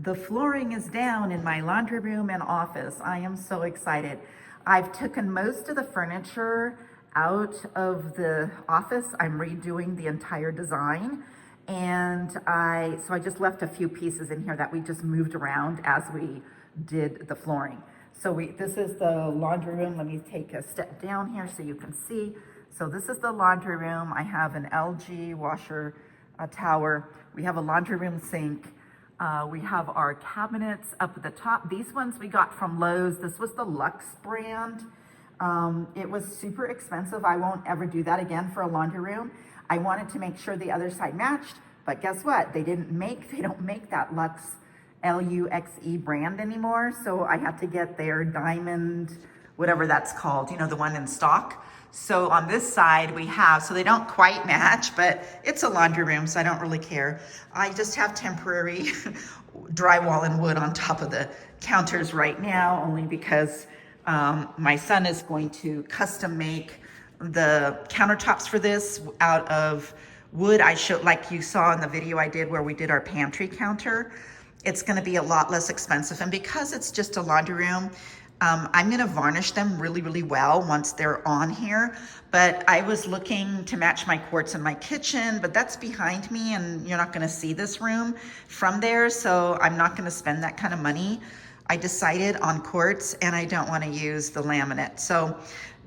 The flooring is down in my laundry room and office. I am so excited. I've taken most of the furniture out of the office. I'm redoing the entire design. And I just left a few pieces in here that we just moved around as we did the flooring. So this is the laundry room. Let me take a step down here so you can see. So this is the laundry room. I have an LG washer tower. We have a laundry room sink. We have our cabinets up at the top. These ones we got from Lowe's. This was the Luxe brand. It was super expensive. I won't ever do that again for a laundry room. I wanted to make sure the other side matched, but guess what? They don't make that Luxe, L-U-X-E brand anymore. So I had to get their diamond, whatever that's called, the one in stock. So on this side we have, so they don't quite match, but it's a laundry room, so I don't really care. I just have temporary drywall and wood on top of the counters right now, only because my son is going to custom make the countertops for this out of wood. I showed, like you saw in the video I did where we did our pantry counter. It's gonna be a lot less expensive. And because it's just a laundry room, I'm gonna varnish them really, really well once they're on here. But I was looking to match my quartz in my kitchen, but that's behind me and you're not gonna see this room from there. So I'm not gonna spend that kind of money. I decided on quartz and I don't wanna use the laminate. So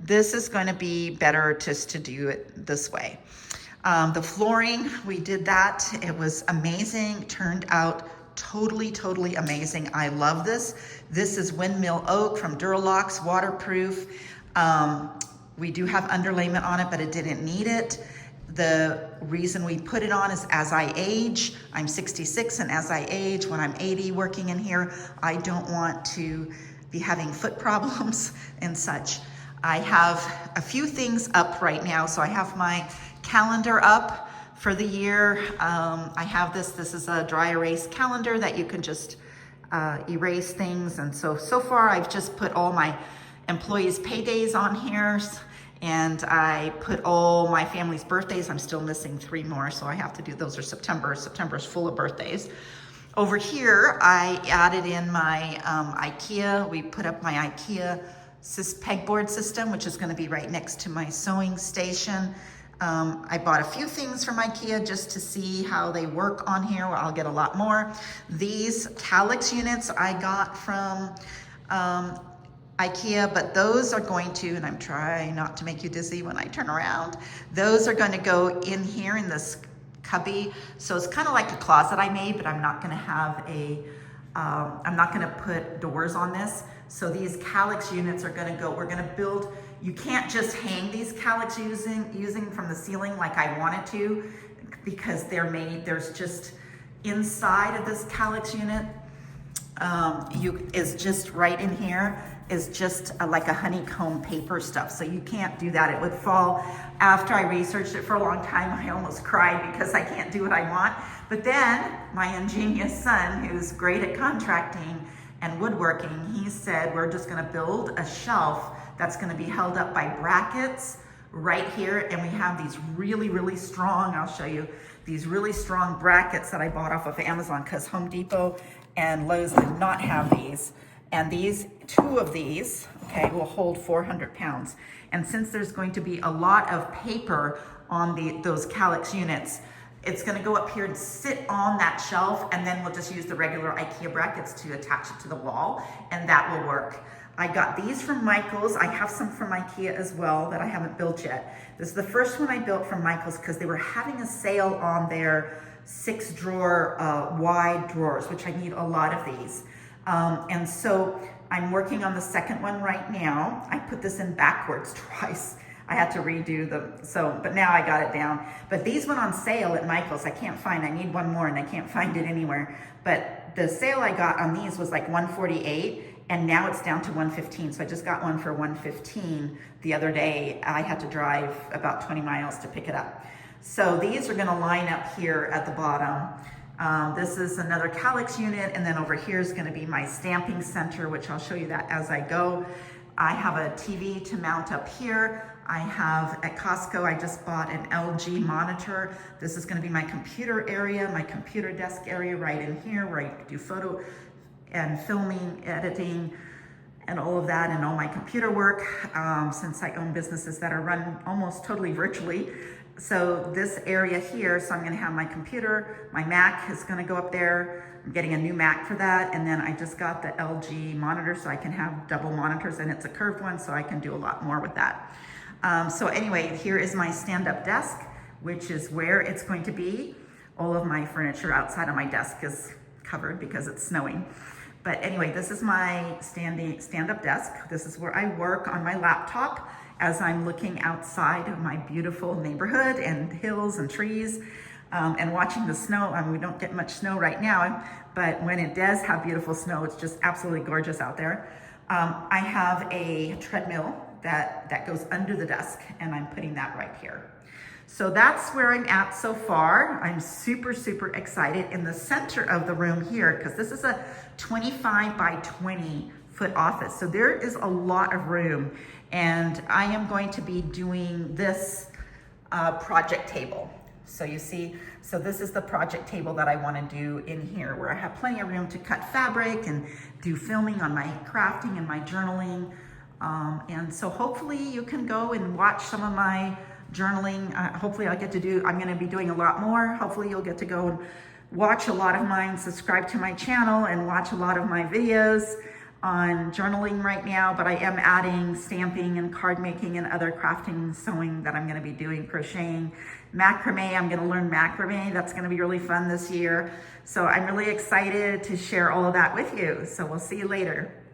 this is gonna be better just to do it this way. The flooring, we did that. It was amazing, turned out totally amazing. I love this. This is windmill oak from Duralox, waterproof. We do have underlayment on it, but it didn't need it. The reason we put it on is as I age. I'm 66, and as I age, when I'm 80 working in here, I don't want to be having foot problems and such. I have a few things up right now. So I have my calendar up for the year. I have this is a dry erase calendar that you can just erase things. And so far I've just put all my employees' paydays on here, and I put all my family's birthdays. I'm still missing 3 more, so I have to do, those are September. September's full of birthdays. Over here, I added in my IKEA. We put up my IKEA pegboard system, which is gonna be right next to my sewing station. I bought a few things from IKEA just to see how they work on here. Well, I'll get a lot more. These Calyx units I got from IKEA, but those are going to, and I'm trying not to make you dizzy when I turn around, those are going to go in here in this cubby. So it's kind of like a closet I made, but I'm not going to have I'm not going to put doors on this. So these Calyx units are going to go, we're going to build. You can't just hang these Calyx using from the ceiling like I wanted to, because they're made, there's just inside of this Calyx unit, is just right in here, is just like a honeycomb paper stuff. So you can't do that. It would fall. After I researched it for a long time, I almost cried because I can't do what I want. But then my ingenious son, who's great at contracting and woodworking, he said, we're just gonna build a shelf that's gonna be held up by brackets right here. And we have these really strong, I'll show you, these really strong brackets that I bought off of Amazon, because Home Depot and Lowe's did not have these. And these, 2 of these, okay, will hold 400 pounds. And since there's going to be a lot of paper on those Calyx units, it's gonna go up here and sit on that shelf, and then we'll just use the regular IKEA brackets to attach it to the wall, and that will work. I got these from Michael's. I have some from IKEA as well that I haven't built yet. This is the first one I built from Michael's because they were having a sale on their 6-drawer wide drawers, which I need a lot of these. And so I'm working on the second one right now. I put this in backwards twice. I had to redo them, but now I got it down. But these went on sale at Michael's. I need one more and I can't find it anywhere. But the sale I got on these was like $148, and now it's down to $115. So I just got one for $115 the other day. I had to drive about 20 miles to pick it up. So these are gonna line up here at the bottom. This is another Calyx unit, and then over here is gonna be my stamping center, which I'll show you that as I go. I have a TV to mount up here. I have at Costco, I just bought an LG monitor. This is gonna be my computer area, my computer desk area right in here where I do photo and filming, editing, and all of that, and all my computer work, since I own businesses that are run almost totally virtually. So this area here, so I'm gonna have my computer, my Mac is gonna go up there. I'm getting a new Mac for that, and then I just got the LG monitor so I can have double monitors, and it's a curved one, so I can do a lot more with that. So anyway, here is my stand-up desk, which is where it's going to be. All of my furniture outside of my desk is covered because it's snowing. But anyway, this is my stand-up desk. This is where I work on my laptop as I'm looking outside of my beautiful neighborhood and hills and trees, and watching the snow. I mean, we don't get much snow right now, but when it does have beautiful snow, it's just absolutely gorgeous out there. I have a treadmill that goes under the desk, and I'm putting that right here. So that's where I'm at so far. I'm super, super excited. In the center of the room here, because this is a 25 by 20 foot office. So there is a lot of room, and I am going to be doing this project table. So you see, so this is the project table that I want to do in here, where I have plenty of room to cut fabric and do filming on my crafting and my journaling. And so hopefully you can go and watch some of my journaling. Hopefully I'll get to do, I'm gonna be doing a lot more. Hopefully you'll get to go and watch a lot of mine, subscribe to my channel, and watch a lot of my videos on journaling right now. But I am adding stamping and card making and other crafting, sewing that I'm gonna be doing, crocheting, macrame. I'm gonna learn macrame. That's gonna be really fun this year. So I'm really excited to share all of that with you. So we'll see you later.